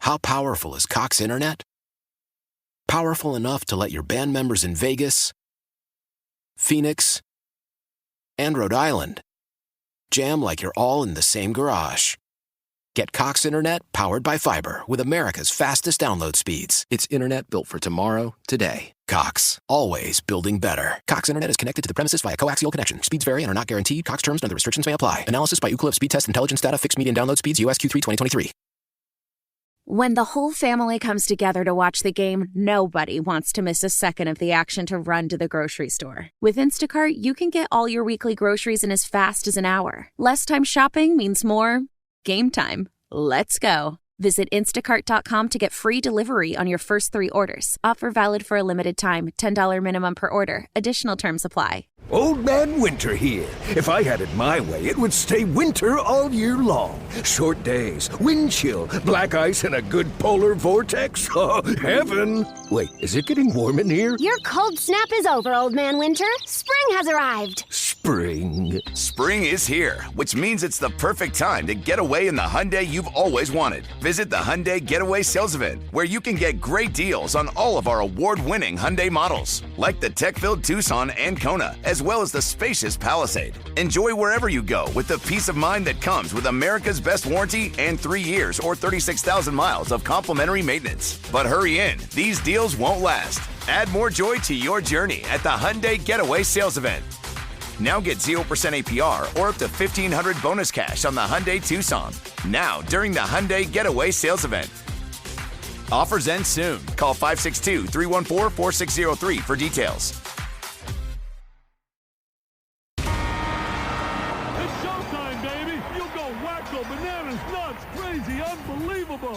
How powerful is Cox Internet? Powerful enough to let your band members in Vegas, Phoenix, and Rhode Island jam like you're all in the same garage. Get Cox Internet powered by fiber with America's fastest download speeds. It's internet built for tomorrow, today. Cox, always building better. Cox Internet is connected to the premises via coaxial connection. Speeds vary and are not guaranteed. Cox terms and other restrictions may apply. Analysis by Ookla Speed Test Intelligence Data. Fixed median download speeds. US Q3 2023. When the whole family comes together to watch the game, nobody wants to miss a second of the action to run to the grocery store. With Instacart, you can get all your weekly groceries in as fast as an hour. Less time shopping means more game time. Let's go. Visit instacart.com to get free delivery on your first 3 orders. Offer valid for a limited time. $10 minimum per order. Additional terms apply. Old Man Winter here. If I had it my way, it would stay winter all year long. Short days, wind chill, black ice, and a good polar vortex. Oh, heaven! Wait, is it getting warm in here? Your cold snap is over, Old Man Winter. Spring has arrived. Spring. Spring is here, which means it's the perfect time to get away in the Hyundai you've always wanted. Visit the Hyundai Getaway Sales Event, where you can get great deals on all of our award-winning Hyundai models, like the tech-filled Tucson and Kona, as well as the spacious Palisade. Enjoy wherever you go with the peace of mind that comes with America's best warranty and 3 years or 36,000 miles of complimentary maintenance. But hurry in, these deals won't last. Add more joy to your journey at the Hyundai Getaway Sales Event. Now get 0% APR or up to $1,500 bonus cash on the Hyundai Tucson. Now, during the Hyundai Getaway Sales Event. Offers end soon. Call 562-314-4603 for details.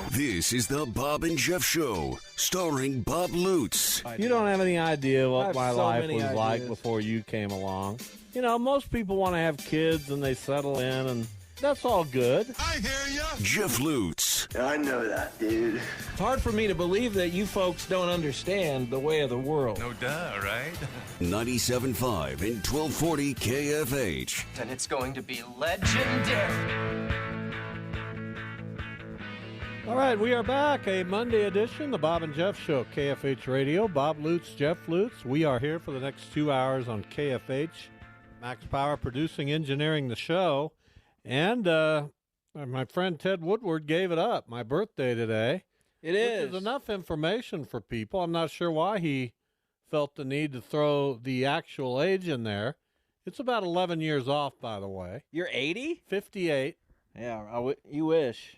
This is the Bob and Jeff Show, starring Bob Lutz. You don't have any idea what my life was like before you came along. You know, most people want to have kids and they settle in, and that's all good. I hear you. Jeff Lutz. I know that, dude. It's hard for me to believe that you folks don't understand the way of the world. No duh, right? 97.5 and 1240 KFH. And it's going to be legendary. All right, we are back. A Monday edition, the Bob and Jeff Show, KFH Radio. Bob Lutz, Jeff Lutz. We are here for the next 2 hours on KFH. Max Power producing, engineering the show. And my friend Ted Woodward gave it up. My birthday today. It is. Which is enough information for people. I'm not sure why he felt the need to throw the actual age in there. It's about 11 years off, by the way. You're 80? 58. Yeah, you wish.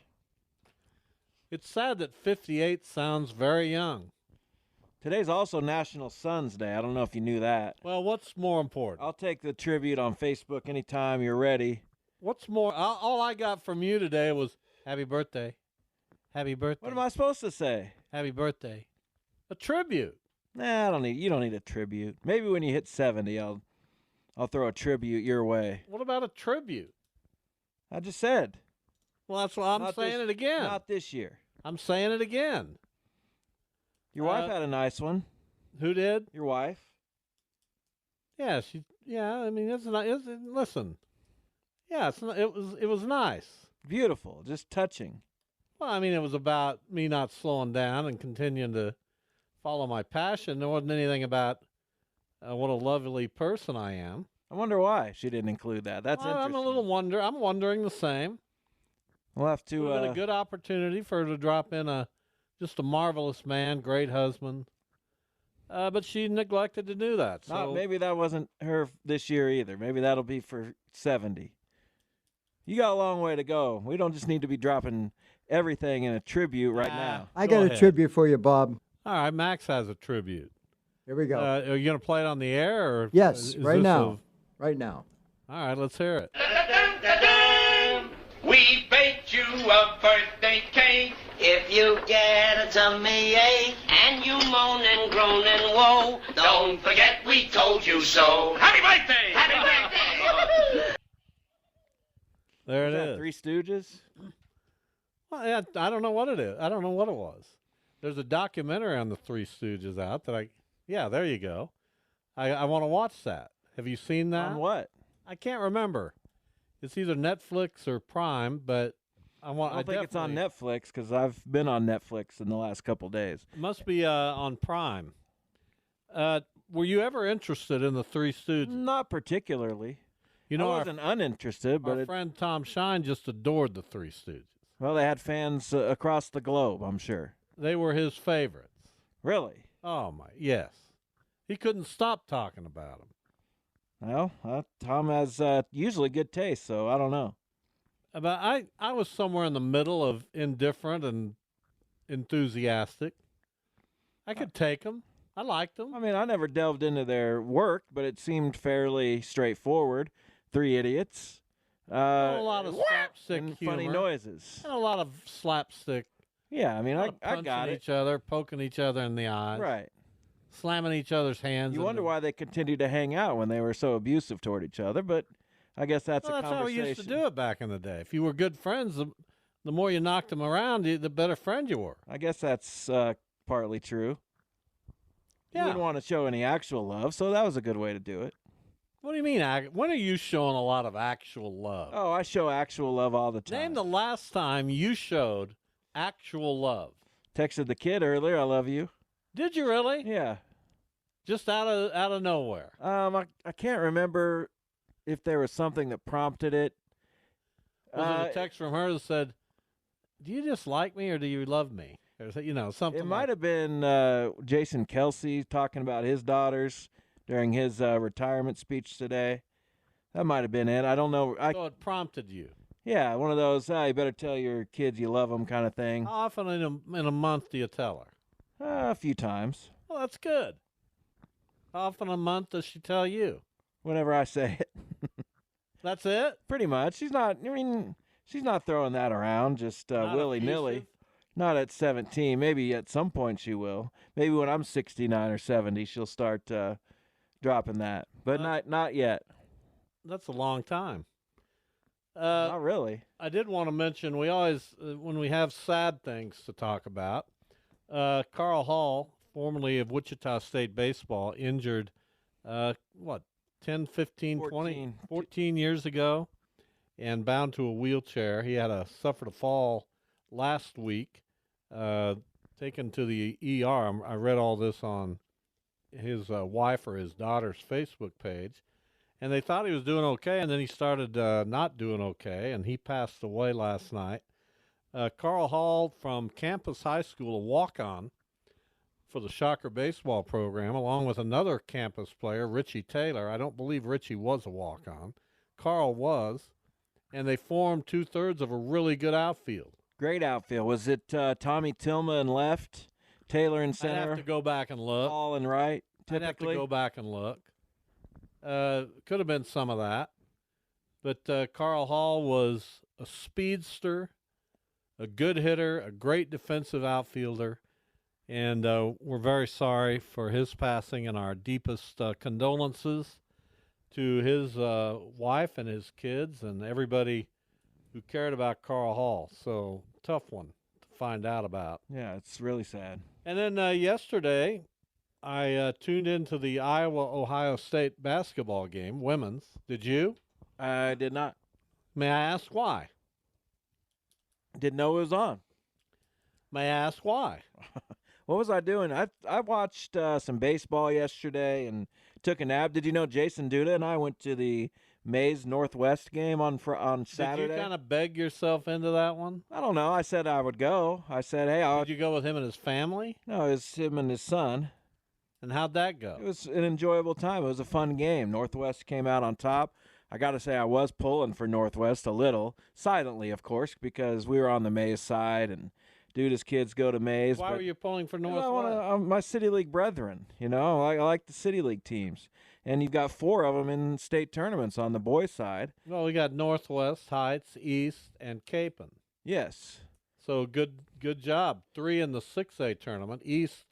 It's sad that 58 sounds very young. Today's also National Sons Day. I don't know if you knew that. Well, what's more important? I'll take the tribute on Facebook anytime you're ready. What's more? All I got from you today was happy birthday. Happy birthday. What am I supposed to say? Happy birthday. A tribute. Nah, you don't need a tribute. Maybe when you hit 70, I'll throw a tribute your way. What about a tribute? I just said. Well, that's why I'm saying it again. Not this year. I'm saying it again. Your wife had a nice one. Who did? Your wife. Yeah, I mean, listen. Yeah, it was nice. Beautiful, just touching. Well, I mean, it was about me not slowing down and continuing to follow my passion. There wasn't anything about what a lovely person I am. I wonder why she didn't include that. That's interesting. I'm wondering the same. We'll have to. It's been a good opportunity for her to drop in just a marvelous man, great husband. But she neglected to do that. So maybe that wasn't her this year either. Maybe that'll be for 70. You got a long way to go. We don't just need to be dropping everything in a tribute right now. I got a tribute for you, Bob. All right, Max has a tribute. Here we go. Are you going to play it on the air? Or yes, right now. Right now. All right, let's hear it. We baked you a birthday cake. If you get a tummy ache and you moan and groan and woe, don't forget we told you so. Happy birthday! Happy birthday! There it is. Three Stooges? Well, yeah, I don't know what it is. I don't know what it was. There's a documentary on the Three Stooges out that yeah, there you go. I want to watch that. Have you seen that? On what? I can't remember. It's either Netflix or Prime, but I don't think it's on Netflix because I've been on Netflix in the last couple days. It must be on Prime. Were you ever interested in the Three Stooges? Not particularly. You know, I wasn't uninterested, but our friend Tom Shine just adored the Three Stooges. Well, they had fans across the globe, I'm sure. They were his favorites. Really? Oh, my, yes. He couldn't stop talking about them. Well, Tom has usually good taste, so I don't know. But I was somewhere in the middle of indifferent and enthusiastic. I could take them. I liked them. I mean, I never delved into their work, but it seemed fairly straightforward. Three idiots. A lot of slapstick and humor. Funny noises. And a lot of slapstick. Yeah, I mean, I got it. Each other, poking each other in the eyes. Right. Slamming each other's hands. You wonder why they continued to hang out when they were so abusive toward each other, but I guess that's a conversation. That's how we used to do it back in the day. If you were good friends, the more you knocked them around, the better friend you were. I guess that's partly true. Yeah. You wouldn't want to show any actual love, so that was a good way to do it. What do you mean? When are you showing a lot of actual love? Oh, I show actual love all the time. Name the last time you showed actual love. Texted the kid earlier, I love you. Did you really? Yeah. Just out of nowhere. I can't remember if there was something that prompted it. Was it a text from her that said, "Do you just like me or do you love me?" Or something. It might have been Jason Kelsey talking about his daughters during his retirement speech today. That might have been it. I don't know. So it prompted you. Yeah, one of those, you better tell your kids you love them kind of thing. How often in a month do you tell her? A few times. Well, that's good. How often a month does she tell you? Whenever I say it. That's it? Pretty much. She's not throwing that around just willy-nilly. Not at 17. Maybe at some point she will. Maybe when I'm 69 or 70, she'll start dropping that. But not yet. That's a long time. Not really. I did want to mention, we always, when we have sad things to talk about, Carl Hall, formerly of Wichita State Baseball, injured, 10, 15, 20, 14 years ago, and bound to a wheelchair. He suffered a fall last week, taken to the ER. I read all this on his wife or his daughter's Facebook page, and they thought he was doing okay, and then he started not doing okay, and he passed away last night. Carl Hall from Campus High School, a walk-on for the Shocker baseball program, along with another campus player, Richie Taylor. I don't believe Richie was a walk-on. Carl was, and they formed two-thirds of a really good outfield. Great outfield. Was it Tommy Tilma in left, Taylor in center? I'd have to go back and look. Hall in right, typically? I'd have to go back and look. Could have been some of that. But Carl Hall was a speedster, a good hitter, a great defensive outfielder, and we're very sorry for his passing, and our deepest condolences to his wife and his kids and everybody who cared about Carl Hall. So, tough one to find out about. Yeah, it's really sad. And then yesterday, I tuned into the Iowa-Ohio State basketball game, women's. Did you? I did not. May I ask why? Didn't know it was on. May I ask why? What was I doing? I watched some baseball yesterday and took a nap. Did you know Jason Duda and I went to the Mays Northwest game on Saturday? Did you kind of beg yourself into that one? I don't know. I said I would go. I said, hey, Did you go with him and his family? No, it was him and his son. And how'd that go? It was an enjoyable time. It was a fun game. Northwest came out on top. I got to say I was pulling for Northwest a little, silently, of course, because we were on the Mays side, and Duda's kids go to Mays. Why were you pulling for Northwest? My City League brethren, I like the City League teams. And you've got 4 of them in state tournaments on the boys' side. Well, we got Northwest, Heights, East, and Capon. Yes. So good job. 3 in the 6A tournament. East,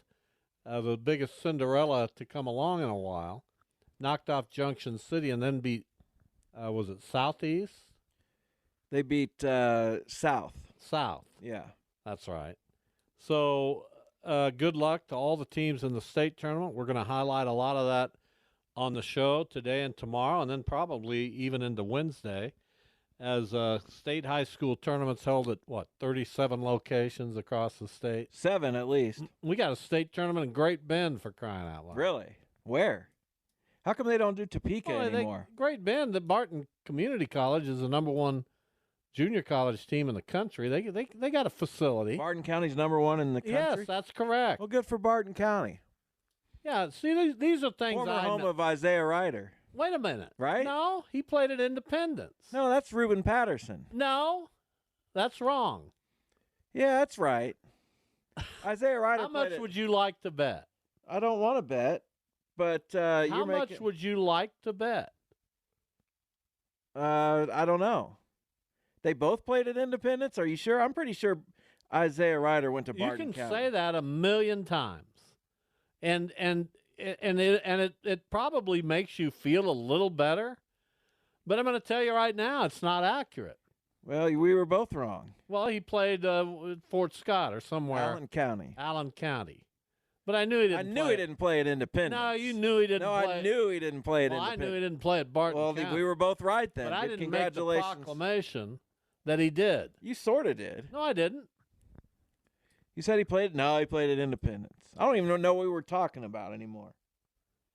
the biggest Cinderella to come along in a while, knocked off Junction City and then beat, was it Southeast? They beat South. South. Yeah. That's right. So good luck to all the teams in the state tournament. We're going to highlight a lot of that on the show today and tomorrow, and then probably even into Wednesday. as state high school tournaments held at, 37 locations across the state? 7 at least. We got a state tournament in Great Bend, for crying out loud. Really? Where? How come they don't do Topeka anymore? Great Bend, the Barton Community College is the #1 junior college team in the country. They got a facility. Barton County's #1 in the country? Yes, that's correct. Well, good for Barton County. Yeah, see, these are things Former home of Isaiah Ryder. Wait a minute. Right? No, he played at Independence. No, that's Reuben Patterson. No, that's wrong. Yeah, that's right. Isaiah Ryder. How much would you like to bet? I don't want to bet, but how much would you like to bet? I don't know. They both played at Independence. Are you sure? I'm pretty sure Isaiah Ryder went to Barton County. You can say that 1,000,000 times, and it probably makes you feel a little better. But I'm going to tell you right now, it's not accurate. Well, we were both wrong. Well, he played Fort Scott or somewhere. Allen County. But I knew he didn't. He didn't play at Independence. No, you knew he didn't. No, I knew he didn't play at Independence. I knew he didn't play at Barton County. Well, we were both right then. But I didn't make the Congratulations. proclamation that he did. You sort of did. No, I didn't. You said he played. No, he played at Independence. I don't even know what we were talking about anymore.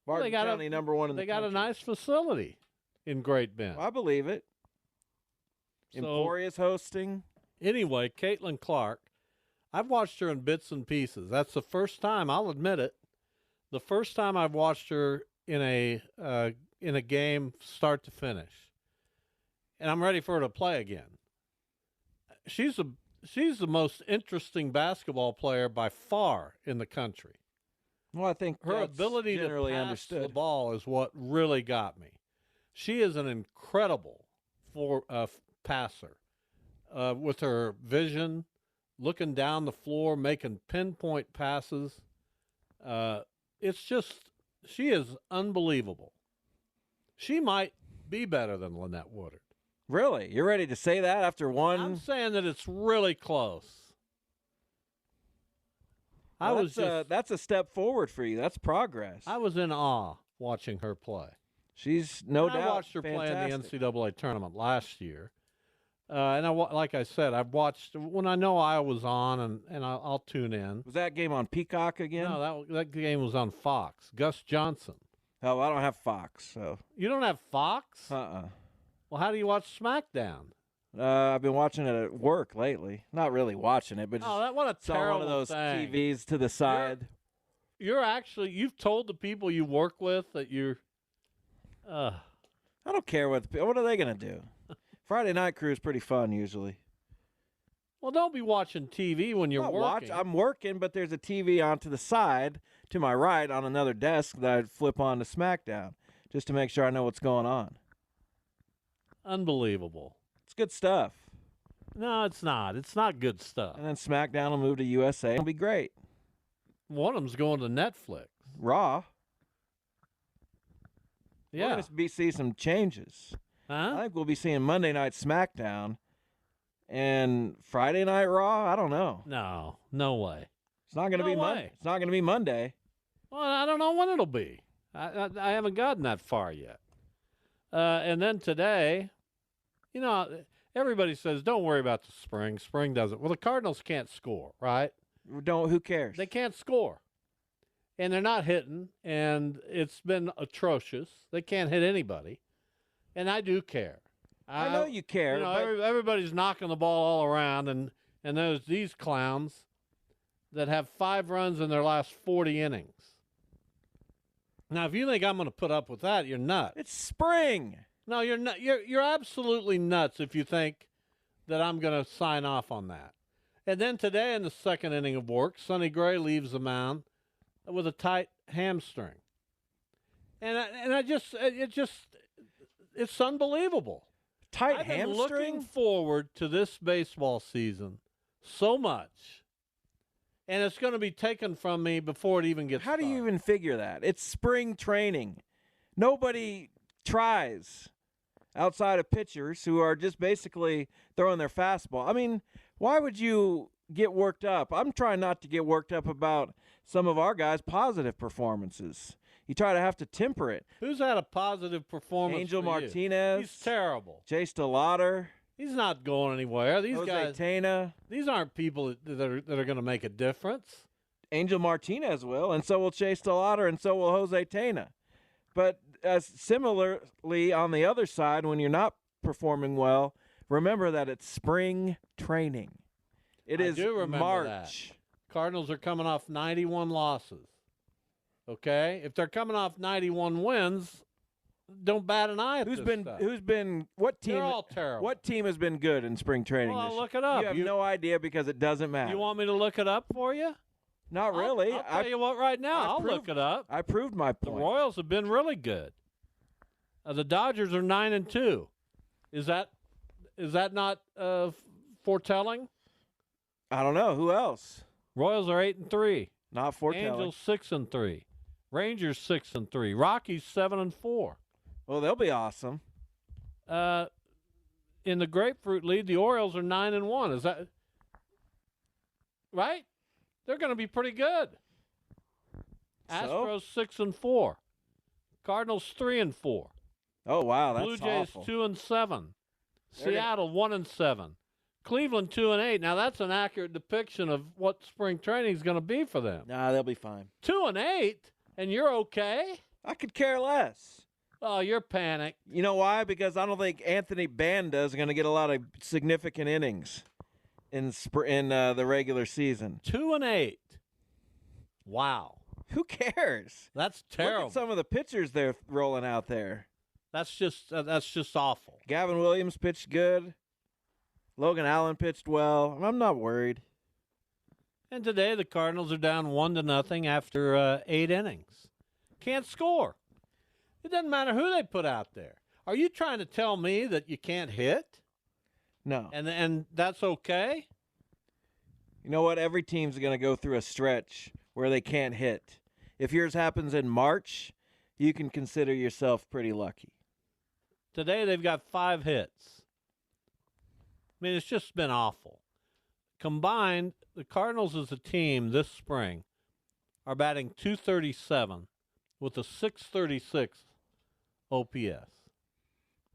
Barton County, #1 in the country. They got a nice facility in Great Bend. Well, I believe it. Emporious hosting. Anyway, Caitlin Clark, I've watched her in bits and pieces. That's the first time, I'll admit it, the first time I've watched her in a game start to finish. And I'm ready for her to play again. She's the most interesting basketball player by far in the country. Well, I think her ability to pass the ball is what really got me. She is an incredible passer with her vision, looking down the floor, making pinpoint passes. It's just, she is unbelievable. She might be better than Lynette Woodard. Really? You're ready to say that after one? I'm saying that it's really close. Well, that's a step forward for you. That's progress. I was in awe watching her play. She's no doubt I watched her play in the NCAA tournament last year. Like I said, I've watched when I know I was on, and I'll tune in. Was that game on Peacock again? No, that game was on Fox. Gus Johnson. Oh, I don't have Fox, so. You don't have Fox? Uh-uh. Well, how do you watch SmackDown? I've been watching it at work lately. Not really watching it, but just what a terrible one of those thing. TVs to the side. You've told the people you work with that you're. I don't care what are they going to do? Friday night crew is pretty fun usually. Well, don't be watching TV when you're working. I'm working, but there's a TV on to the side, to my right, on another desk that I'd flip on to SmackDown, just to make sure I know what's going on. Unbelievable. It's good stuff. No, it's not. It's not good stuff. And then SmackDown will move to USA. It'll be great. One of them's going to Netflix. Raw. Yeah. We're going to see some changes. Huh? I think we'll be seeing Monday Night SmackDown and Friday Night Raw. I don't know. No way. It's not going to be Monday. It's not going to be Monday. Well, I don't know when it'll be. I haven't gotten that far yet. And then today, everybody says, don't worry about the spring. Spring doesn't. Well, the Cardinals can't score, right? Who cares? They can't score. And they're not hitting, and it's been atrocious. They can't hit anybody. And I do care. I know you care. Everybody's knocking the ball all around, and there's these clowns that have 5 runs in their last 40 innings. Now, if you think I'm going to put up with that, you're nuts. It's spring. No, you're not. You're absolutely nuts if you think that I'm going to sign off on that. And then today in the second inning of work, Sonny Gray leaves the mound with a tight hamstring. It's unbelievable. Tight I've hamstring? been looking forward to this baseball season so much, and it's going to be taken from me before it even gets started. How do you even figure that? It's spring training. Nobody tries outside of pitchers who are just basically throwing their fastball. I mean, why would you get worked up? I'm trying not to get worked up about some of our guys' positive performances. You try to have to temper it. Who's had a positive performance? Angel for Martinez. You? He's terrible. Jay Stellater. He's not going anywhere. These Jose guys, Tena. these aren't people that are going to make a difference. Angel Martinez will, and so will Chase DeLauder, and so will Jose Tena. But similarly, on the other side, when you're not performing well, remember that it's spring training. It is March. That. Cardinals are coming off 91 losses. Okay? If they're coming off 91 wins, don't bat an eye at this stuff. What team? They're all terrible. What team has been good in spring training? Well, this look year? it up. You have no idea because it doesn't matter. You want me to look it up for you? Not really. I'll tell you what right now. I'll look it up. I proved my point. The Royals have been really good. The Dodgers are 9-2. Is that not foretelling? I don't know. Who else? Royals are 8-3. Not foretelling. Angels 6-3. Rangers 6-3. Rockies 7-4. Well, they'll be awesome. In the Grapefruit League, the Orioles are 9-1. Is that right? They're going to be pretty good. Astros 6-4. Cardinals 3-4. Oh wow, that's Blue Jays awful. 2-7. Seattle 1-7. Cleveland 2-8. Now that's an accurate depiction of what spring training is going to be for them. Nah, they'll be fine. 2-8, and you're okay? I could care less. Oh, you're panicked. You know why? Because I don't think Anthony Banda is going to get a lot of significant innings in the regular season. 2-8. Wow. Who cares? That's terrible. Look at some of the pitchers they're rolling out there. That's just awful. Gavin Williams pitched good. Logan Allen pitched well. I'm not worried. And today the Cardinals are down 1-0 after 8 innings. Can't score. It doesn't matter who they put out there. Are you trying to tell me that you can't hit? No. And that's okay? You know what? Every team's going to go through a stretch where they can't hit. If yours happens in March, you can consider yourself pretty lucky. Today they've got 5 hits. I mean, it's just been awful. Combined, the Cardinals as a team this spring are batting .237 with a .636 OPS.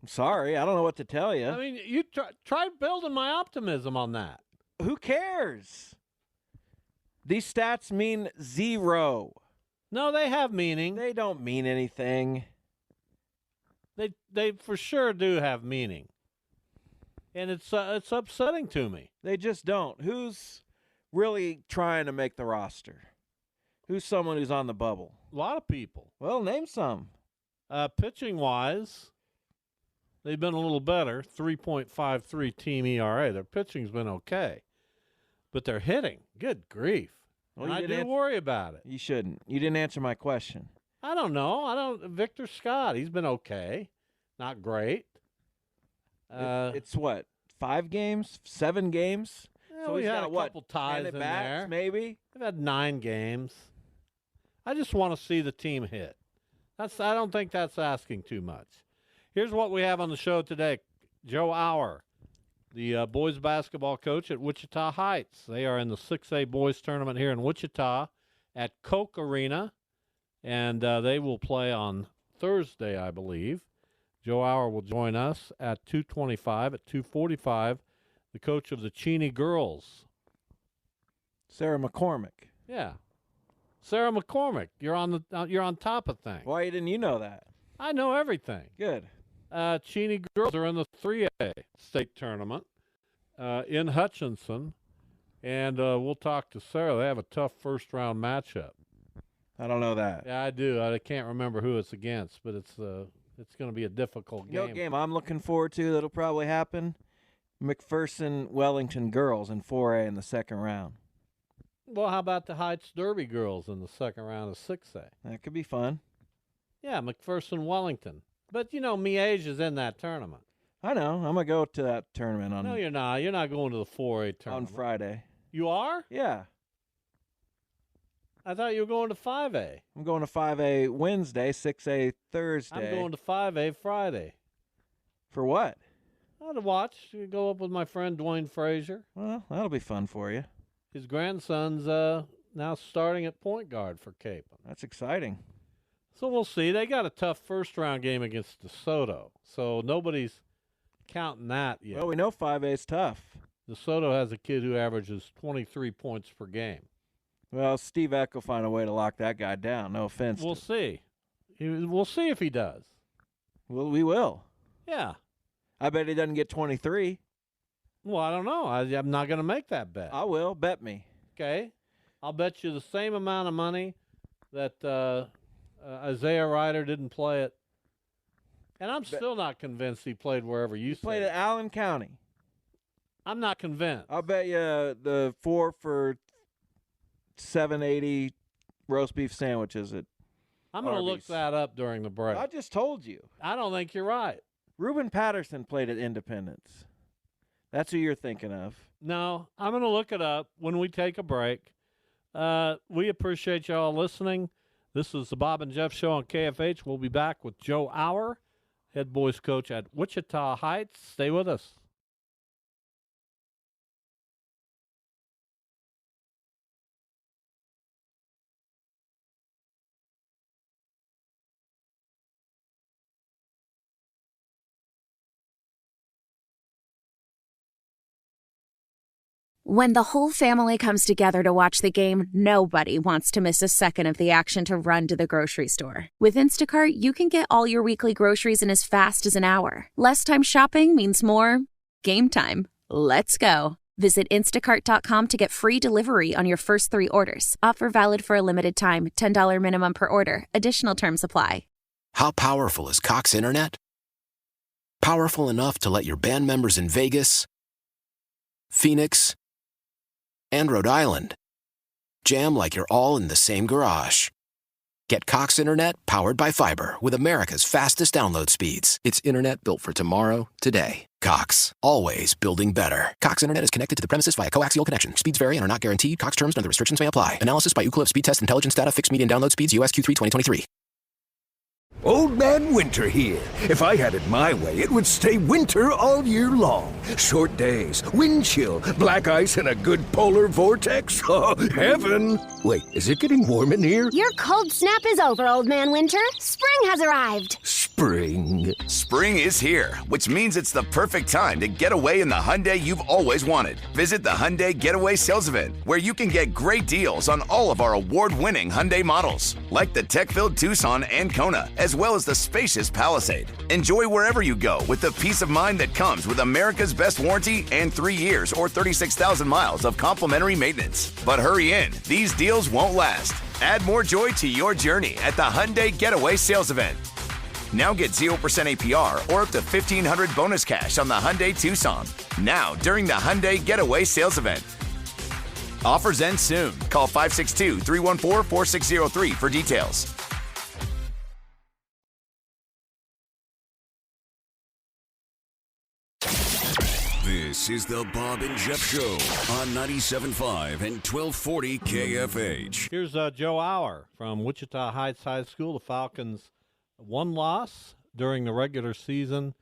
I'm sorry. I don't know what to tell you. I mean, you try building my optimism on that. Who cares? These stats mean 0. No, they have meaning. They don't mean anything. They for sure do have meaning. And it's upsetting to me. They just don't. Who's really trying to make the roster? Who's someone who's on the bubble? A lot of people. Well, name some. Pitching-wise, they've been a little better, 3.53 team ERA. Their pitching's been okay. But they're hitting. Good grief. Well, I do worry about it. You shouldn't. You didn't answer my question. I don't know. Victor Scott, he's been okay. Not great. It's what, 5 games, 7 games? Yeah, so we he's had got, a couple ties in bats, there. Maybe. They've had 9 games. I just want to see the team hit. I don't think that's asking too much. Here's what we have on the show today. Joe Auer, the boys basketball coach at Wichita Heights. They are in the 6A boys tournament here in Wichita at Koch Arena, and they will play on Thursday, I believe. Joe Auer will join us at 2:25. At 2:45, the coach of the Cheney girls. Sarah McCormick. Yeah. Sarah McCormick, you're on top of things. Why didn't you know that? I know everything. Good. Cheney girls are in the 3A state tournament in Hutchinson, and we'll talk to Sarah. They have a tough first-round matchup. I don't know that. Yeah, I do. I can't remember who it's against, but it's going to be a difficult game. You know what game I'm looking forward to that'll probably happen? McPherson-Wellington girls in 4A in the second round. Well, how about the Heights Derby girls in the second round of 6A? That could be fun. Yeah, McPherson-Wellington. But, Miege is in that tournament. I know. I'm going to go to that tournament on... No, you're not. You're not going to the 4A tournament. On Friday. You are? Yeah. I thought you were going to 5A. I'm going to 5A Wednesday, 6A Thursday. I'm going to 5A Friday. For what? To watch. You go up with my friend Dwayne Frazier. Well, that'll be fun for you. His grandson's now starting at point guard for Capon. That's exciting. So we'll see. They got a tough first-round game against DeSoto. So nobody's counting that yet. Well, we know 5A is tough. DeSoto has a kid who averages 23 points per game. Well, Steve Eck will find a way to lock that guy down. No offense. We'll see. We'll see if he does. Well, we will. Yeah. I bet he doesn't get 23. Well, I don't know. I'm not going to make that bet. I will. Bet me. Okay. I'll bet you the same amount of money that Isaiah Ryder didn't play it. And I'm still not convinced he played wherever you said. Played at Allen County. I'm not convinced. I'll bet you the 4 for $7.80 roast beef sandwiches at I'm going to look that up during the break. I just told you. I don't think you're right. Reuben Patterson played at Independence. That's who you're thinking of. No, I'm going to look it up when we take a break. We appreciate y'all listening. This is the Bob and Jeff Show on KFH. We'll be back with Joe Auer, head boys coach at Wichita Heights. Stay with us. When the whole family comes together to watch the game, nobody wants to miss a second of the action to run to the grocery store. With Instacart, you can get all your weekly groceries in as fast as an hour. Less time shopping means more game time. Let's go. Visit instacart.com to get free delivery on your first 3 orders. Offer valid for a limited time. $10 minimum per order. Additional terms apply. How powerful is Cox Internet? Powerful enough to let your band members in Vegas, Phoenix, and Rhode Island jam like you're all in the same garage. Get Cox Internet powered by fiber with America's fastest download speeds. It's internet built for tomorrow, today. Cox, always building better. Cox Internet is connected to the premises via coaxial connection. Speeds vary and are not guaranteed. Cox terms and other restrictions may apply. Analysis by Ookla Speed Test Intelligence Data. Fixed median download speeds. US Q3 2023. Old Man Winter here. If I had it my way, it would stay winter all year long. Short days, wind chill, black ice, and a good polar vortex. Oh, heaven! Wait, is it getting warm in here? Your cold snap is over, Old Man Winter. Spring has arrived. Spring. Spring is here, which means it's the perfect time to get away in the Hyundai you've always wanted. Visit the Hyundai Getaway Sales Event, where you can get great deals on all of our award-winning Hyundai models, like the tech-filled Tucson and Kona, as well as the spacious Palisade. Enjoy wherever you go with the peace of mind that comes with America's best warranty and 3 years or 36,000 miles of complimentary maintenance. But hurry in, these deals won't last. Add more joy to your journey at the Hyundai Getaway Sales Event. Now get 0% APR or up to $1,500 bonus cash on the Hyundai Tucson. Now, during the Hyundai Getaway Sales Event. Offers end soon. Call 562-314-4603 for details. This is the Bob and Jeff Show on 97.5 and 1240 KFH. Here's Joe Auer from Wichita Heights High School. The Falcons, 1 loss during the regular season.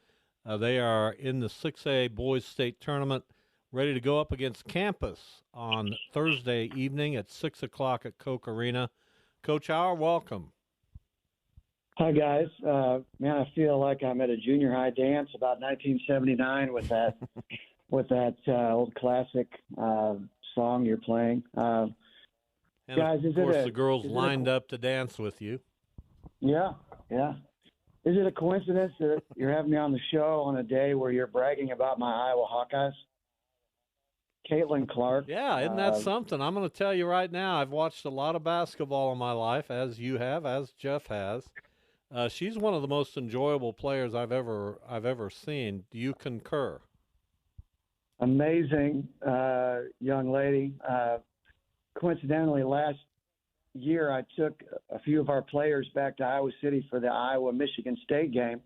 They are in the 6A Boys State Tournament, ready to go up against Campus on Thursday evening at 6 o'clock at Koch Arena. Coach Auer, welcome. Hi, guys. Man, I feel like I'm at a junior high dance about 1979 with that old classic song you're playing. And guys, of course, the girls lined up to dance with you. Yeah. Is it a coincidence that you're having me on the show on a day where you're bragging about my Iowa Hawkeyes? Caitlin Clark. Yeah, isn't that something? I'm going to tell you right now, I've watched a lot of basketball in my life, as you have, as Jeff has. She's one of the most enjoyable players I've ever seen. Do you concur? Amazing young lady. Coincidentally, last year I took a few of our players back to Iowa City for the Iowa-Michigan State game.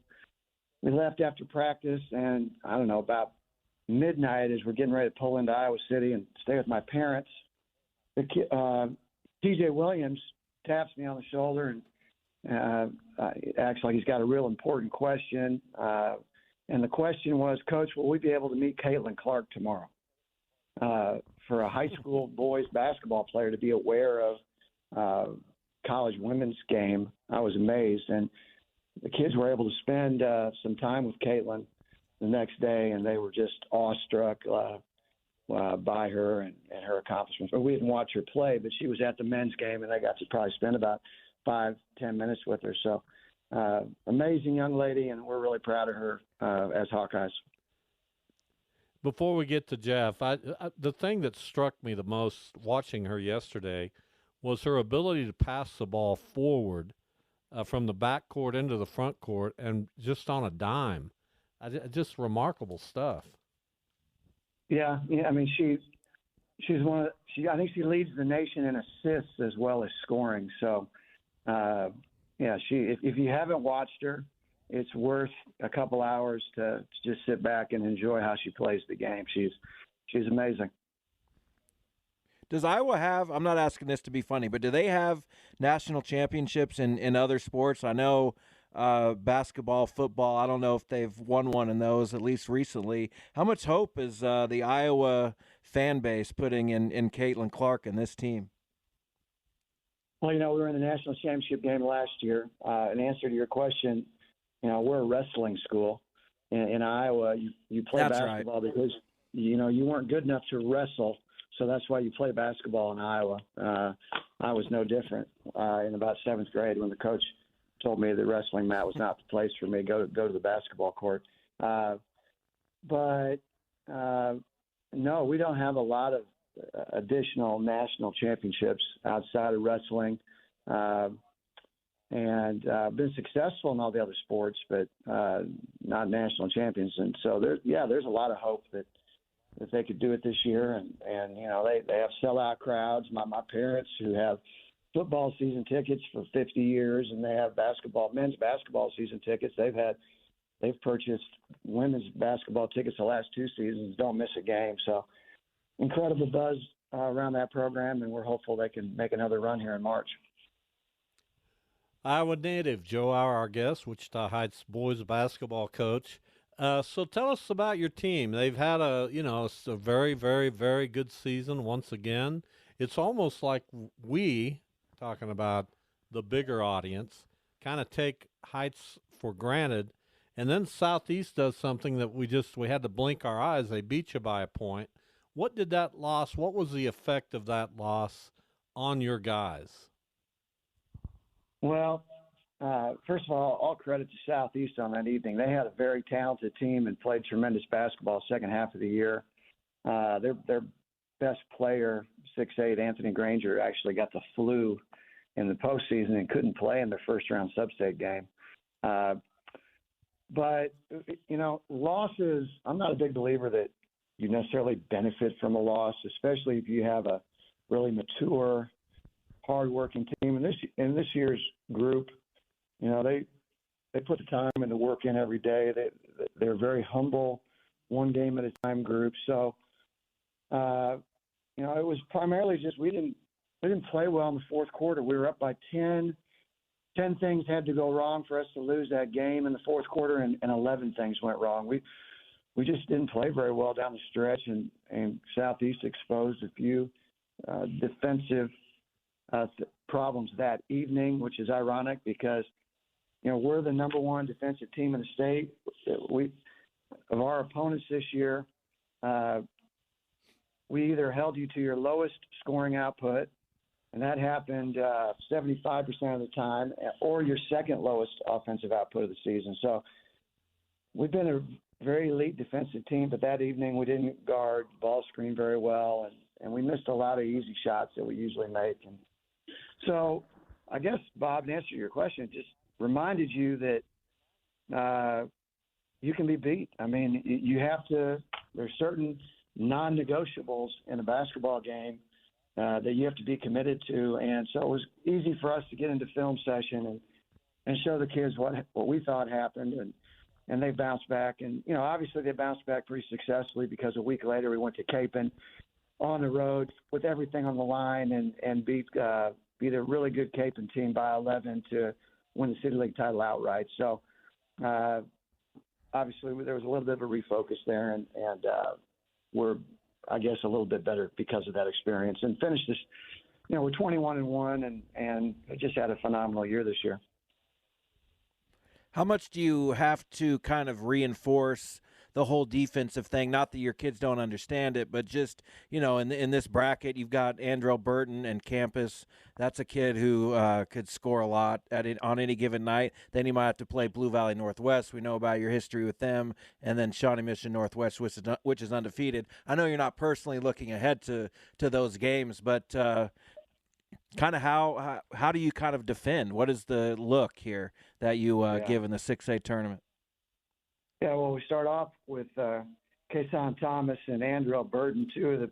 We left after practice, and I don't know, about midnight as we're getting ready to pull into Iowa City and stay with my parents, TJ Williams taps me on the shoulder and acts like he's got a real important question. And the question was, Coach, will we be able to meet Caitlin Clark tomorrow? For a high school boys basketball player to be aware of college women's game, I was amazed. And the kids were able to spend some time with Caitlin. the next day, and they were just awestruck by her and her accomplishments. But we didn't watch her play, but she was at the men's game, and I got to probably spend about 5-10 minutes with her. So amazing young lady, and we're really proud of her as Hawkeyes. Before we get to Jeff, the thing that struck me the most watching her yesterday was her ability to pass the ball forward from the back court into the front court and just on a dime. Just remarkable stuff. Yeah. I mean, she's one of I think she leads the nation in assists as well as scoring. So, if you haven't watched her, it's worth a couple hours to just sit back and enjoy how she plays the game. She's amazing. Does Iowa have, I'm not asking this to be funny, but do they have national championships in other sports? I know basketball, football, I don't know if they've won one in those, at least recently. How much hope is the Iowa fan base putting in Caitlin Clark and this team? Well, we were in the national championship game last year. In answer to your question, we're a wrestling school. In Iowa, you play That's basketball right. because, you weren't good enough to wrestle. So that's why you play basketball in Iowa. I was no different in about 7th grade when the coach told me the wrestling mat was not the place for me. Go to the basketball court. But no, we don't have a lot of additional national championships outside of wrestling. And been successful in all the other sports, but not national champions. And so there's a lot of hope that they could do it this year. And they have sellout crowds. My parents, who have football season tickets for 50 years, and they have men's basketball season tickets. They've purchased women's basketball tickets the last 2 seasons. Don't miss a game. So incredible buzz around that program, and we're hopeful they can make another run here in March. Iowa native Joe Auer, our guest, Wichita Heights boys basketball coach. So tell us about your team. They've had a very, very, very good season once again. It's almost like we, talking about the bigger audience, kind of take Heights for granted, and then Southeast does something that we had to blink our eyes. They beat you by a point. What was the effect of that loss on your guys? Well, first of all credit to Southeast on that evening. They had a very talented team and played tremendous basketball second half of the year. Their best player, 6'8", Anthony Granger, actually got the flu in the postseason and couldn't play in their first-round sub-state game. But, losses, I'm not a big believer that you necessarily benefit from a loss, especially if you have a really mature, hard-working team. And this year's group, they put the time and the work in every day. They're very humble, one game at a time group. So, it was primarily just we didn't play well in the fourth quarter. We were up by 10. 10 things had to go wrong for us to lose that game in the fourth quarter, and 11 things went wrong. We just didn't play very well down the stretch, and Southeast exposed a few defensive problems that evening, which is ironic because, we're the number one defensive team in the state. Of our opponents this year, we either held you to your lowest scoring output, and that happened 75% of the time, or your second lowest offensive output of the season. So we've been a very elite defensive team, but that evening we didn't guard ball screen very well, and we missed a lot of easy shots that we usually make. And so I guess, Bob, to answer your question, it just reminded you that you can be beat. I mean, you have to – there's certain non-negotiables in a basketball game that you have to be committed to. And so it was easy for us to get into film session and show the kids what we thought happened, and they bounced back. And, obviously they bounced back pretty successfully because a week later we went to Capon on the road with everything on the line and beat a really good Capon team by 11 to win the City League title outright. So obviously there was a little bit of a refocus there, and we're, I guess, a little bit better because of that experience, and finished this, we're 21-1 and just had a phenomenal year this year. How much do you have to kind of reinforce the whole defensive thing. Not that your kids don't understand it, but just, in this bracket, you've got Andrell Burton and Campus. That's a kid who could score a lot on any given night. Then you might have to play Blue Valley Northwest. We know about your history with them. And then Shawnee Mission Northwest, which is undefeated. I know you're not personally looking ahead to those games, but kind of how do you kind of defend? What is the look here that you give in the 6A tournament? Yeah, well, we start off with Kason Thomas and Andrell Burton, two of the,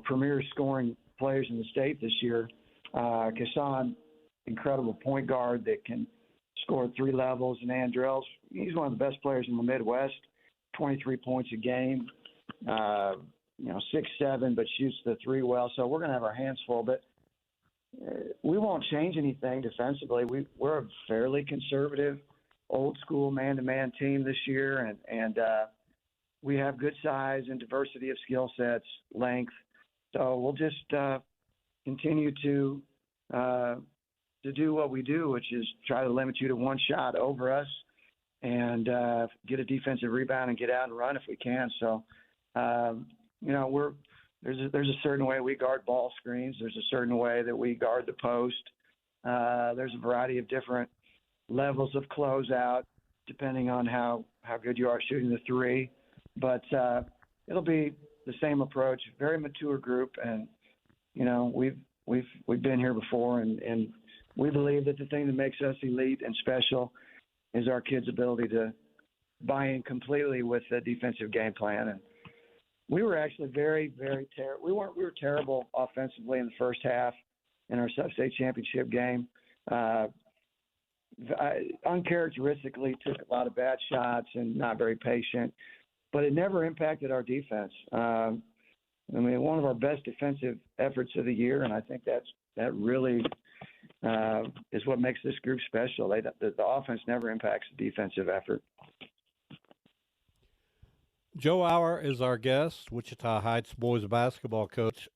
premier scoring players in the state this year. Kason, incredible point guard that can score at 3 levels, and Andrell's, he's one of the best players in the Midwest, 23 points a game, 6'7", but shoots the 3 well. So we're going to have our hands full, but we won't change anything defensively. We're a fairly conservative, old-school man-to-man team this year, and we have good size and diversity of skill sets, length. So we'll just continue to do what we do, which is try to limit you to one shot over us and get a defensive rebound and get out and run if we can. So, there's a certain way we guard ball screens. There's a certain way that we guard the post. There's a variety of different levels of closeout depending on how good you are shooting the 3. But it'll be the same approach, very mature group, and we've been here before, and we believe that the thing that makes us elite and special is our kids' ability to buy in completely with the defensive game plan. And we were actually very, very terrible. We were terrible offensively in the first half in our sub-state championship game. Uncharacteristically took a lot of bad shots and not very patient, but it never impacted our defense. One of our best defensive efforts of the year, and I think that really is what makes this group special. The offense never impacts the defensive effort. Joe Auer is our guest, Wichita Heights boys basketball coach.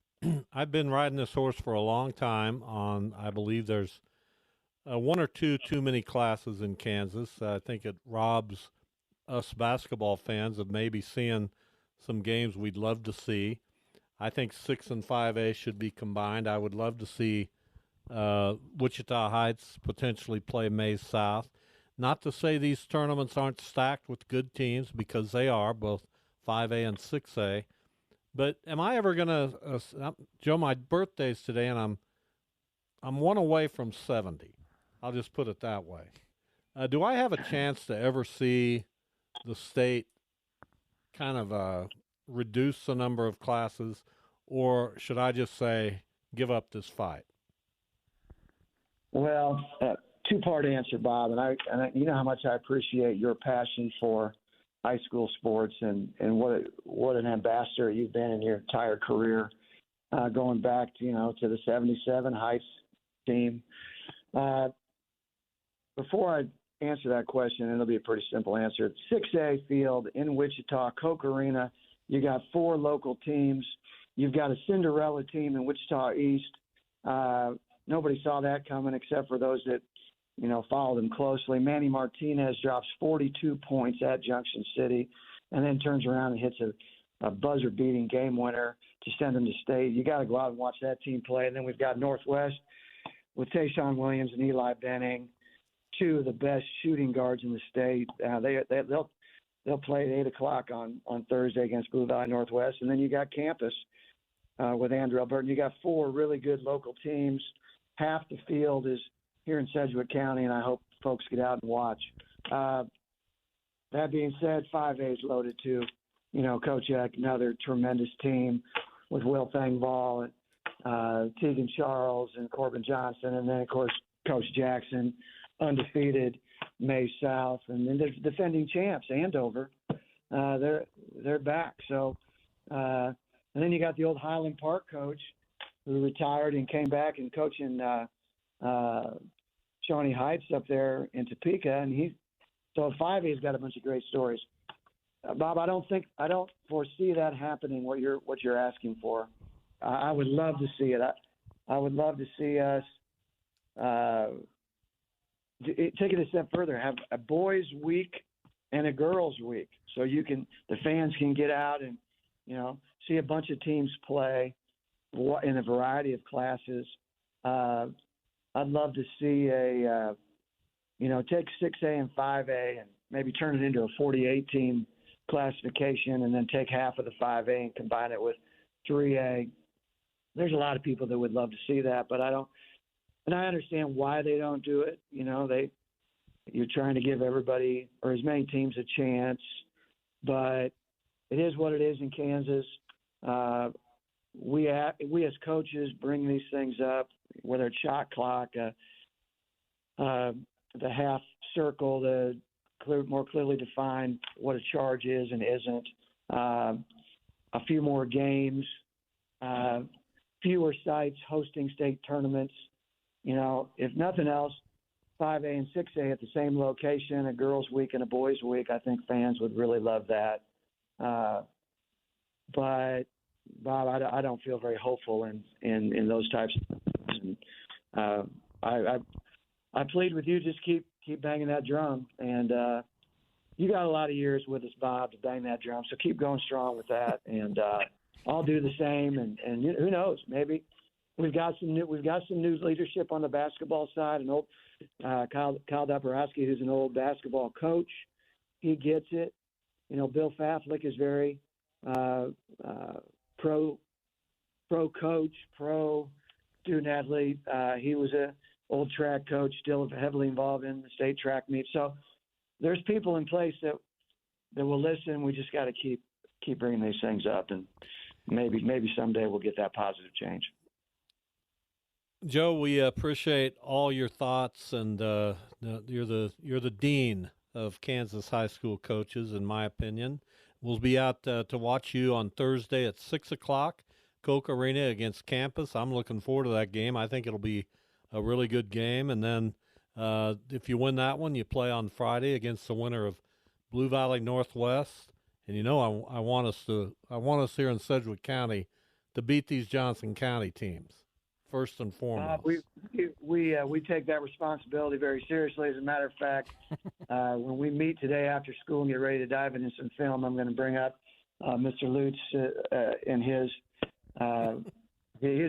I've been riding this horse for a long time I believe there's 1 or 2 too many classes in Kansas. I think it robs us basketball fans of maybe seeing some games we'd love to see. I think 6 and 5A should be combined. I would love to see Wichita Heights potentially play Maize South. Not to say these tournaments aren't stacked with good teams, because they are, both 5A and 6A. But am I ever going to Joe, my birthday's today, and I'm 1 away from 70. I'll just put it that way. Do I have a chance to ever see the state kind of reduce the number of classes, or should I just say give up this fight? Well, 2-part answer, Bob, and you know how much I appreciate your passion for high school sports and what an ambassador you've been in your entire career, going back to the 77 Heights team. Before I answer that question, and it'll be a pretty simple answer. 6A field in Wichita, Coke Arena, you got 4 local teams. You've got a Cinderella team in Wichita East. Nobody saw that coming except for those that, followed them closely. Manny Martinez drops 42 points at Junction City and then turns around and hits a buzzer-beating game winner to send them to state. You got to go out and watch that team play. And then we've got Northwest with Tayshawn Williams and Eli Benning, 2 of the best shooting guards in the state. They'll play at 8 o'clock on Thursday against Blue Valley Northwest. And then you got Campus with Andrell Burton. You got 4 really good local teams. Half the field is here in Sedgwick County, and I hope folks get out and watch. That being said, 5A is loaded too. Coach Eck, another tremendous team with Will Thangvall and Tegan Charles and Corbin Johnson, and then, of course, Coach Jackson, undefeated, Maize South, and then the defending champs, Andover. They're back. So, and then you got the old Highland Park coach who retired and came back and coaching Shawnee Heights up there in Topeka, and so 5A's got a bunch of great stories. Bob, I don't foresee that happening. What you're asking for, I would love to see it. I would love to see us take it a step further. Have a boys' week and a girls' week, so the fans can get out and see a bunch of teams play in a variety of classes. I'd love to see take 6A and 5A and maybe turn it into a 48-team classification, and then take half of the 5A and combine it with 3A. There's a lot of people that would love to see that, but I don't. And I understand why they don't do it. You're trying to give everybody or as many teams a chance, but it is what it is in Kansas. We as coaches bring these things up, whether it's shot clock, the half circle, more clearly define what a charge is and isn't, a few more games, fewer sites hosting state tournaments. If nothing else, 5A and 6A at the same location, a girls' week and a boys' week, I think fans would really love that. But Bob, I don't feel very hopeful in those types of things. I plead with you, just keep banging that drum, and you got a lot of years with us, Bob, to bang that drum. So keep going strong with that, and I'll do the same. And who knows? Maybe we've got some new leadership on the basketball side. An old Kyle Dabrowski, who's an old basketball coach, he gets it. Bill Faflick is very pro coach, pro student athlete. He was a old track coach, still heavily involved in the state track meet. So there's people in place that will listen. We just got to keep bringing these things up, and maybe someday we'll get that positive change. Joe, we appreciate all your thoughts, and you're the dean of Kansas high school coaches, in my opinion. We'll be out to watch you on Thursday at 6:00, Koch Arena against Campus. I'm looking forward to that game. I think it'll be a really good game. And then if you win that one, you play on Friday against the winner of Blue Valley Northwest. And I want us here in Sedgwick County to beat these Johnson County teams first and foremost. We take that responsibility very seriously. As a matter of fact, when we meet today after school and get ready to dive into some film, I'm going to bring up Mr. Lutz and his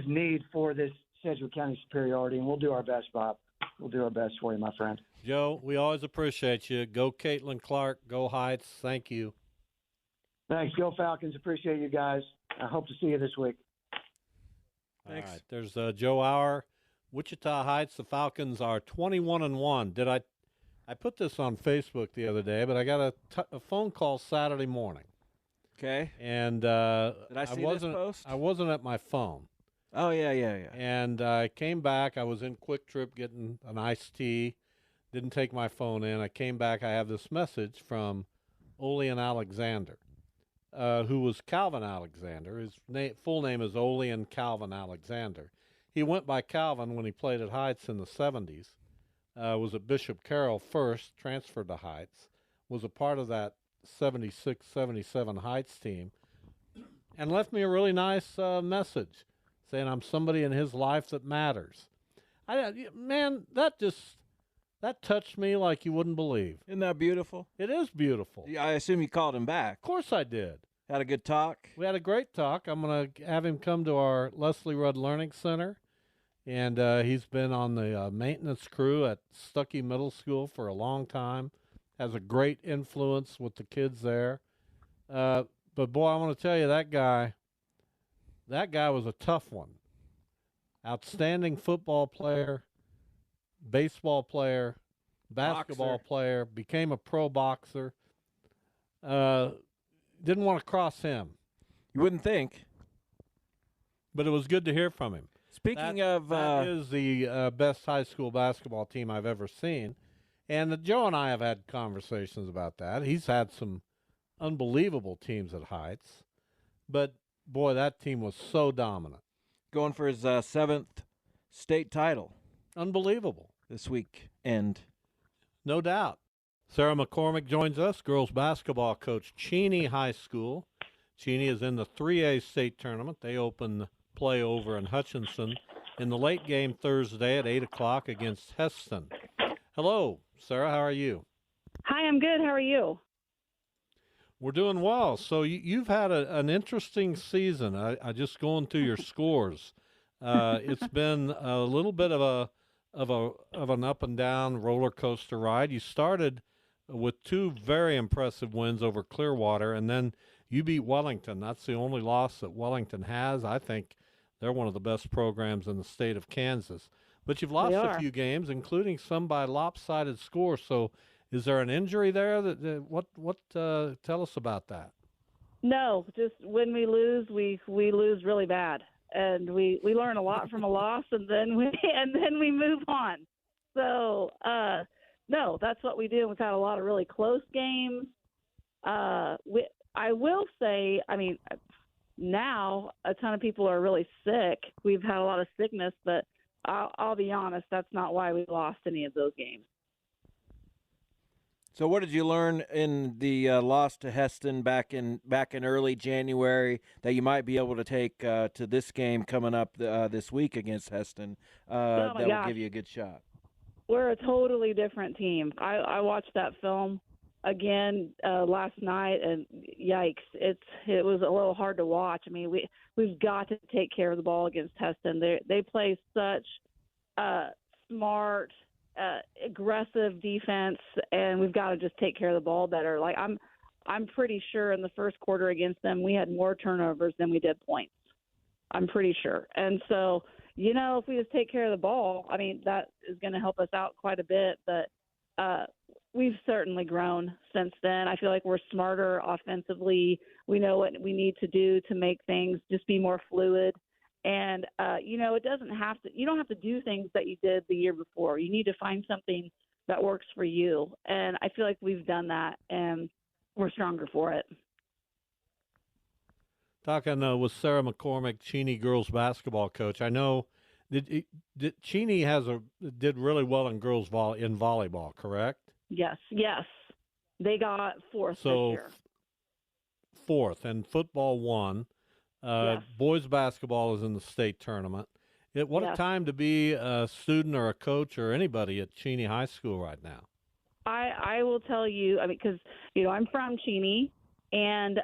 need for this Sedgwick County superiority, and we'll do our best, Bob. We'll do our best for you, my friend. Joe, we always appreciate you. Go Caitlin Clark. Go Heights. Thank you. Thanks. Go Falcons. Appreciate you guys. I hope to see you this week. Thanks. All right. There's Joe Auer. Wichita Heights, the Falcons are 21-1. I put this on Facebook the other day, but I got a phone call Saturday morning. Okay. And did I see this post? I wasn't at my phone. Oh, yeah. And I came back. I was in Quick Trip getting an iced tea. Didn't take my phone in. I came back. I have this message from Olean Alexander, who was Calvin Alexander. His full name is Olean Calvin Alexander. He went by Calvin when he played at Heights in the 70s. Was at Bishop Carroll first, transferred to Heights, was a part of that 76-77 Heights team, and left me a really nice message saying I'm somebody in his life that matters. Man, that touched me like you wouldn't believe. Isn't that beautiful? It is beautiful. Yeah, I assume you called him back. Of course I did. Had a good talk? We had a great talk. I'm going to have him come to our Leslie Rudd Learning Center, and he's been on the maintenance crew at Stuckey Middle School for a long time, has a great influence with the kids there. But, boy, I want to tell you, that guy was a tough one. Outstanding football player, baseball player, basketball player, became a pro boxer. Didn't want to cross him. You wouldn't think. But it was good to hear from him. Speaking that is the best high school basketball team I've ever seen. And Joe and I have had conversations about that. He's had some unbelievable teams at Heights. But, boy, that team was so dominant. Going for his 7th state title. Unbelievable. This weekend. No doubt. Sarah McCormick joins us, girls basketball coach, Cheney High School. Cheney is in the 3A state tournament. They open play over in Hutchinson in the late game Thursday at 8 o'clock against Heston. Hello, Sarah. How are you? Hi, I'm good. How are you? We're doing well. So you've had an interesting season. I just going through your scores. It's been a little bit of an up and down roller coaster ride. You started with 2 very impressive wins over Clearwater, and then you beat Wellington. That's the only loss that Wellington has. I think they're one of the best programs in the state of Kansas. But you've lost a few games, including some by lopsided scores. So is there an injury there? Tell us about that. No, just when we lose, we lose really bad, and we learn a lot from a loss, and then we move on. So no, that's what we do. We've had a lot of really close games. I will say, I mean, now a ton of people are really sick. We've had a lot of sickness, but I'll be honest, that's not why we lost any of those games. So what did you learn in the loss to Heston back in early January that you might be able to take to this game coming up this week against Heston that will give you a good shot? We're a totally different team. I watched that film again last night, and yikes, it was a little hard to watch. I mean, we've got to take care of the ball against Heston. They play such smart, aggressive defense, and we've got to just take care of the ball better. Like I'm pretty sure in the first quarter against them we had more turnovers than we did points. I'm pretty sure. And so, if we just take care of the ball, I mean, that is going to help us out quite a bit. But we've certainly grown since then. I feel like we're smarter offensively. We know what we need to do to make things just be more fluid. And, it doesn't have to – you don't have to do things that you did the year before. You need to find something that works for you. And I feel like we've done that, and we're stronger for it. Talking with Sarah McCormick, Cheney girls basketball coach. I know Cheney did really well in girls in volleyball, correct? Yes. They got 4th this year. 4th, and football won. Yes. Boys basketball is in the state tournament. What a time to be a student or a coach or anybody at Cheney High School right now. I will tell you, I mean, because I'm from Cheney, and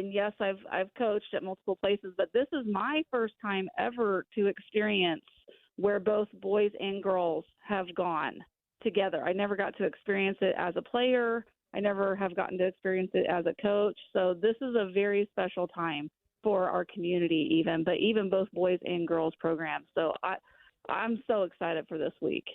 yes, I've coached at multiple places, but this is my first time ever to experience where both boys and girls have gone together. I never got to experience it as a player. I never have gotten to experience it as a coach. So this is a very special time for our community, but even both boys and girls programs. So I'm so excited for this week.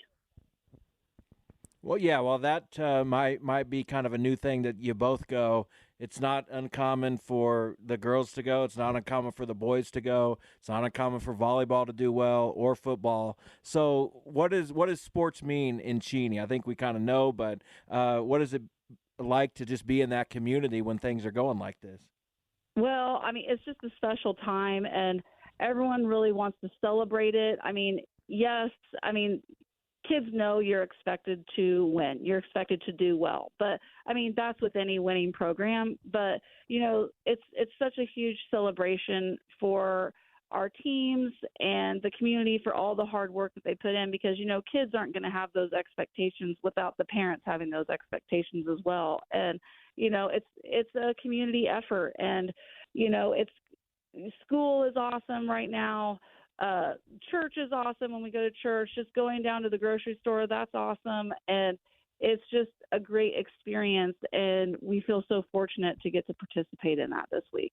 Well, yeah, that might be kind of a new thing that you both go. It's not uncommon for the girls to go. It's not uncommon for the boys to go. It's not uncommon for volleyball to do well or football. So what does sports mean in Cheney? I think we kind of know, but what is it like to just be in that community when things are going like this? Well, I mean, it's just a special time, and everyone really wants to celebrate it. I mean, yes, kids know you're expected to win. You're expected to do well. But, I mean, that's with any winning program. But, it's such a huge celebration for our teams and the community for all the hard work that they put in because, kids aren't going to have those expectations without the parents having those expectations as well. And, it's a community effort. And, school is awesome right now. Church is awesome when we go to church. Just going down to the grocery store, that's awesome. And it's just a great experience. And we feel so fortunate to get to participate in that this week.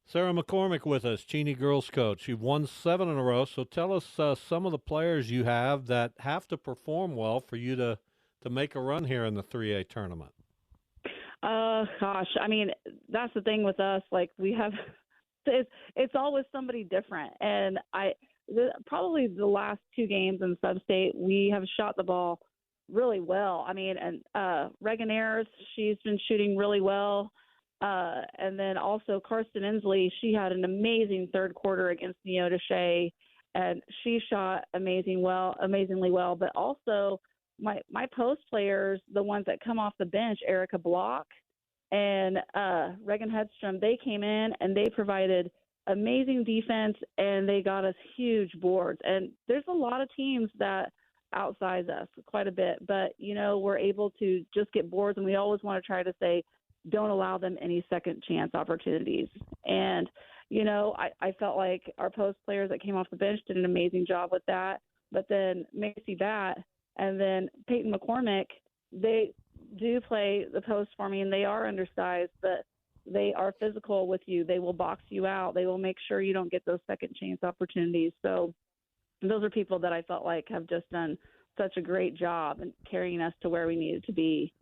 Sarah McCormick with us, Cheney girls coach. You've won 7 in a row. So tell us some of the players you have that have to perform well for you to make a run here in the 3A tournament. Gosh, I mean, that's the thing with us. Like we have, it's always somebody different. And probably the last 2 games in sub-state, we have shot the ball really well. I mean, and Reagan Ayers, she's been shooting really well. And then also Karsten Inslee, she had an amazing third quarter against Neota Shea, and she shot amazingly well. But also my post players, the ones that come off the bench, Erica Block and Reagan Hedstrom, they came in and they provided amazing defense, and they got us huge boards. And there's a lot of teams that outsize us quite a bit, but, we're able to just get boards, and we always want to try to say, don't allow them any second chance opportunities. And, I felt like our post players that came off the bench did an amazing job with that. But then Macy Batt and then Peyton McCormick, they do play the post for me, and they are undersized, but they are physical with you. They will box you out. They will make sure you don't get those second chance opportunities. So those are people that I felt like have just done such a great job in carrying us to where we needed to be.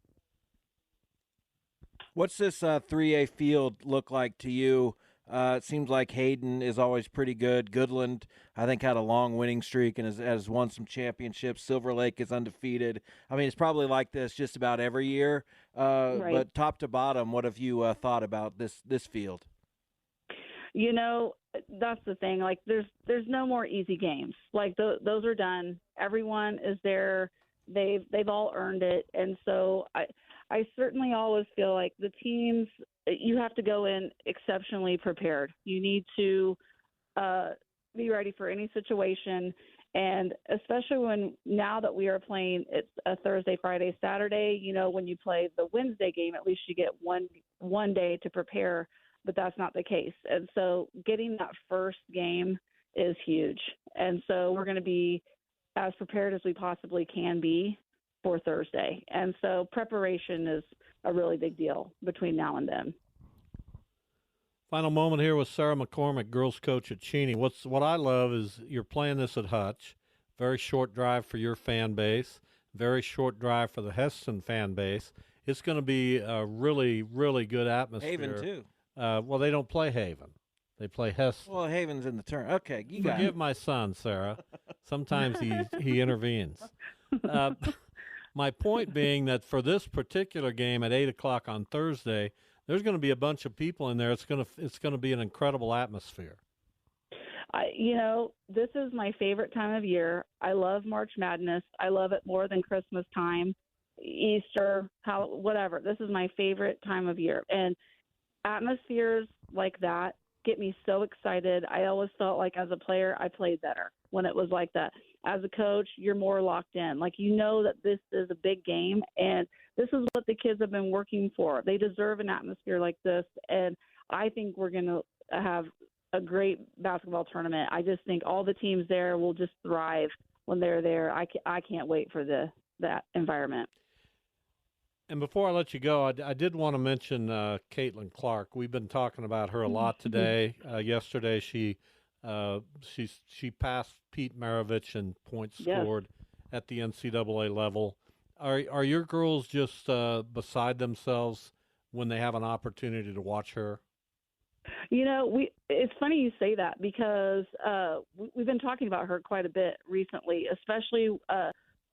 What's this 3A field look like to you? It seems like Hayden is always pretty good. Goodland, I think, had a long winning streak and has won some championships. Silver Lake is undefeated. I mean, it's probably like this just about every year. Right. But top to bottom, what have you thought about this field? That's the thing. Like, there's no more easy games. Like, those are done. Everyone is there. They've all earned it. And so I certainly always feel like the teams, you have to go in exceptionally prepared. You need to be ready for any situation. And especially now that we are playing, it's a Thursday, Friday, Saturday, when you play the Wednesday game, at least you get one day to prepare, but that's not the case. And so getting that first game is huge. And so we're going to be as prepared as we possibly can be for Thursday. And so preparation is a really big deal between now and then. Final moment here with Sarah McCormick, girls coach at Cheney. What I love is you're playing this at Hutch. Very short drive for your fan base. Very short drive for the Heston fan base. It's going to be a really, really good atmosphere. Haven, too. Well, they don't play Haven. They play Heston. Well, Haven's in the turn. Okay, you got it. Forgive my son, Sarah. Sometimes he intervenes. My point being that for this particular game at 8 o'clock on Thursday, there's going to be a bunch of people in there. It's going to be an incredible atmosphere. This is my favorite time of year. I love March Madness. I love it more than Christmas time, Easter, whatever. This is my favorite time of year. And atmospheres like that get me so excited. I always felt like as a player, I played better when it was like that. As a coach, you're more locked in. Like, that this is a big game, and this is what the kids have been working for. They deserve an atmosphere like this, and I think we're going to have a great basketball tournament. I just think all the teams there will just thrive when they're there. I can't wait for that environment. And before I let you go, I did want to mention Caitlin Clark. We've been talking about her a lot today. Yesterday, she passed Pete Maravich in points scored at the NCAA level. Are your girls just beside themselves when they have an opportunity to watch her? It's funny you say that because we've been talking about her quite a bit recently, especially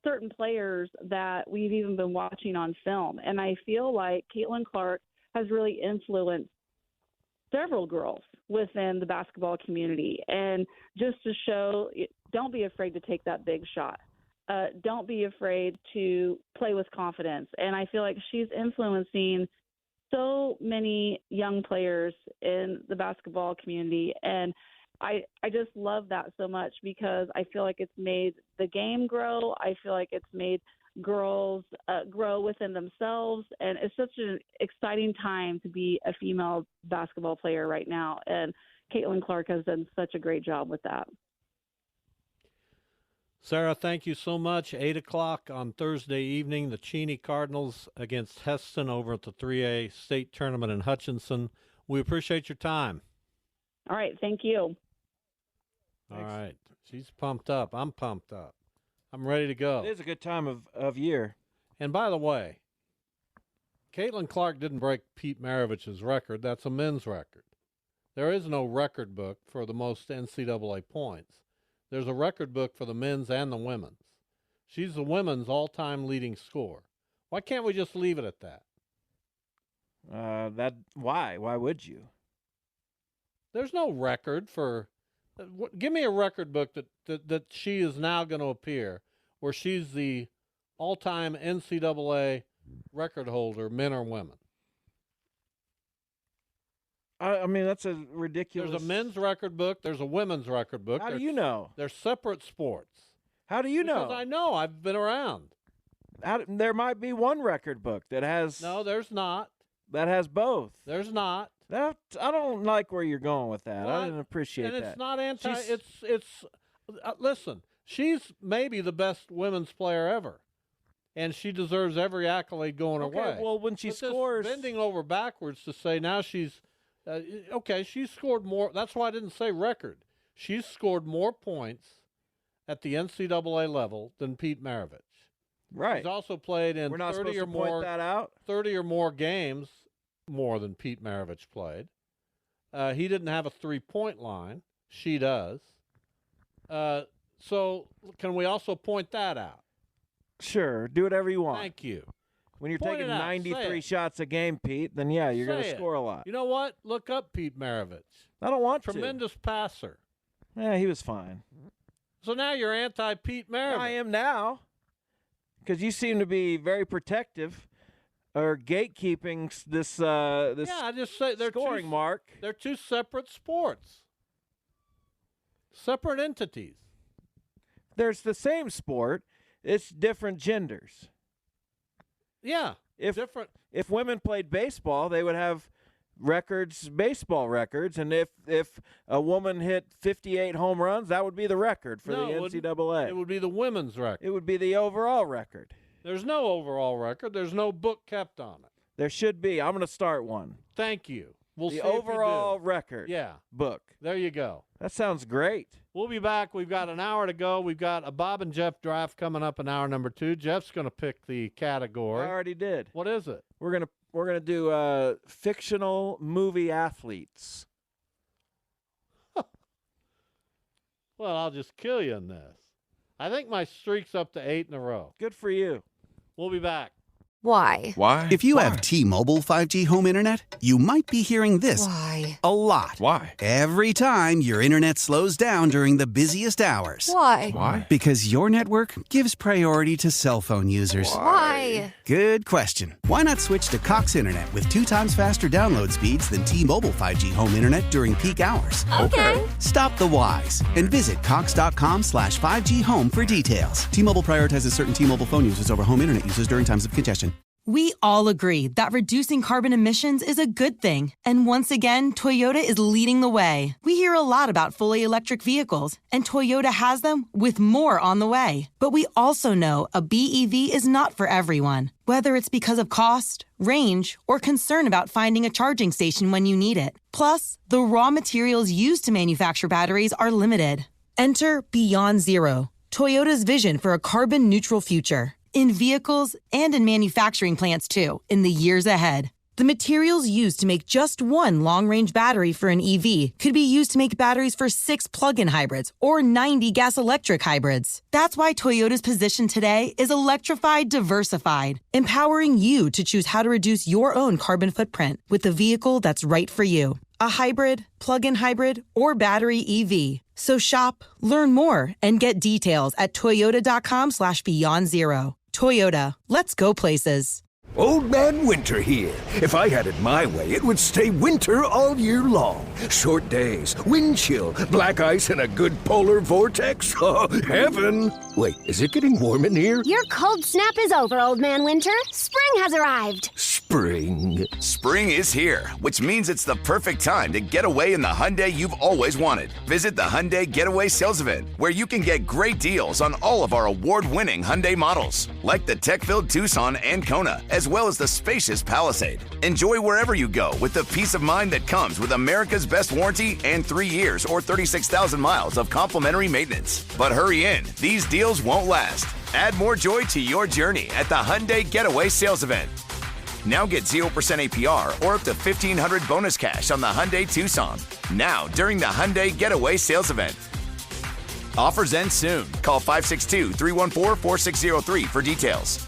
certain players that we've even been watching on film. And I feel like Caitlin Clark has really influenced several girls within the basketball community. And just to show, don't be afraid to take that big shot. Don't be afraid to play with confidence. And I feel like she's influencing so many young players in the basketball community. And I just love that so much because I feel like it's made the game grow. I feel like it's made girls grow within themselves. And it's such an exciting time to be a female basketball player right now. And Caitlin Clark has done such a great job with that. Sarah, thank you so much. 8 o'clock on Thursday evening, the Cheney Cardinals against Heston over at the 3A state tournament in Hutchinson. We appreciate your time. All right. Thank you. All right. She's pumped up. I'm pumped up. I'm ready to go. It is a good time of year. And by the way, Caitlin Clark didn't break Pete Maravich's record. That's a men's record. There is no record book for the most NCAA points. There's a record book for the men's and the women's. She's the women's all-time leading scorer. Why can't we just leave it at that? Why? Why would you? There's no record for. Give me a record book that she is now going to appear where she's the all-time NCAA record holder, men or women. I mean, that's a ridiculous. There's a men's record book. There's a women's record book. How do you know? They're separate sports. How do you know? Because I know. I've been around. There might be one record book that has. No, there's not. that has both. There's not. That I don't like where you're going with that. Well, I didn't appreciate that. And it's not anti. It's listen. She's maybe the best women's player ever, and she deserves every accolade going her way. Well, when she scores, bending over backwards to say now she's she scored more. That's why I didn't say record. She's scored more points at the NCAA level than Pete Maravich. Right. He's also played in 30 or more. Point that out? 30 or more games more than Pete Maravich played. He didn't have a 3-point line. She does. So can we also point that out? Sure. Do whatever you want. Thank you. When you're Point taking it out. 93 shots a game, Pete, then yeah, you're going to score a lot. You know what? Look up Pete Maravich. I don't want Tremendous passer. Yeah, he was fine. So now you're anti-Pete Maravich. I am now, because you seem to be very protective or gatekeeping this I just say they're scoring mark. They're two separate sports, separate entities. There's the same sport. It's different genders. Yeah, different. If women played baseball, they would have records, baseball records, and if a woman hit 58 home runs, that would be the record for the NCAA. It would be the women's record. It would be the overall record. There's no overall record. There's no book kept on it. There should be. I'm going to start one. Thank you. We'll see the if overall you do. record. Yeah. Book. There you go. That sounds great. We'll be back. We've got an hour to go. We've got a Bob and Jeff draft coming up in hour number 2. Jeff's going to pick the category. I already did. What is it? We're gonna do fictional movie athletes. Well, I'll just kill you in this. I think my streak's up to 8 in a row. Good for you. We'll be back. Why? Why? If you have T-Mobile 5G home internet, you might be hearing this Why? a lot. Why? Every time your internet slows down during the busiest hours. Why? Why? Because your network gives priority to cell phone users. Why? Good question. Why not switch to Cox Internet with 2 times faster download speeds than T-Mobile 5G home internet during peak hours? Okay. Stop the whys and visit cox.com/5G home for details. T-Mobile prioritizes certain T-Mobile phone users over home internet users during times of congestion. We all agree that reducing carbon emissions is a good thing. And once again, Toyota is leading the way. We hear a lot about fully electric vehicles, and Toyota has them with more on the way. But we also know a BEV is not for everyone. Whether it's because of cost, range, or concern about finding a charging station when you need it. Plus, the raw materials used to manufacture batteries are limited. Enter Beyond Zero, Toyota's vision for a carbon-neutral future. In vehicles and in manufacturing plants, too, in the years ahead. The materials used to make just one long-range battery for an EV could be used to make batteries for 6 plug-in hybrids or 90 gas-electric hybrids. That's why Toyota's position today is electrified, diversified, empowering you to choose how to reduce your own carbon footprint with the vehicle that's right for you. A hybrid, plug-in hybrid, or battery EV. So shop, learn more, and get details at toyota.com/beyondzero. Toyota, let's go places. Old Man Winter here. If I had it my way, it would stay winter all year long. Short days, wind chill, black ice, and a good polar vortex. Oh, heaven. Wait, is it getting warm in here? Your cold snap is over, Old Man Winter. Spring has arrived. Spring. Spring is here, which means it's the perfect time to get away in the Hyundai you've always wanted. Visit the Hyundai Getaway Sales Event, where you can get great deals on all of our award-winning Hyundai models, like the tech-filled Tucson and Kona, as well as the spacious Palisade. Enjoy wherever you go with the peace of mind that comes with America's best warranty and 3 years or 36,000 miles of complimentary maintenance. But hurry in, these deals won't last. Add more joy to your journey at the Hyundai Getaway Sales Event. Now get 0% APR or up to $1,500 bonus cash on the Hyundai Tucson. Now, during the Hyundai Getaway Sales Event. Offers end soon. Call 562-314-4603 for details.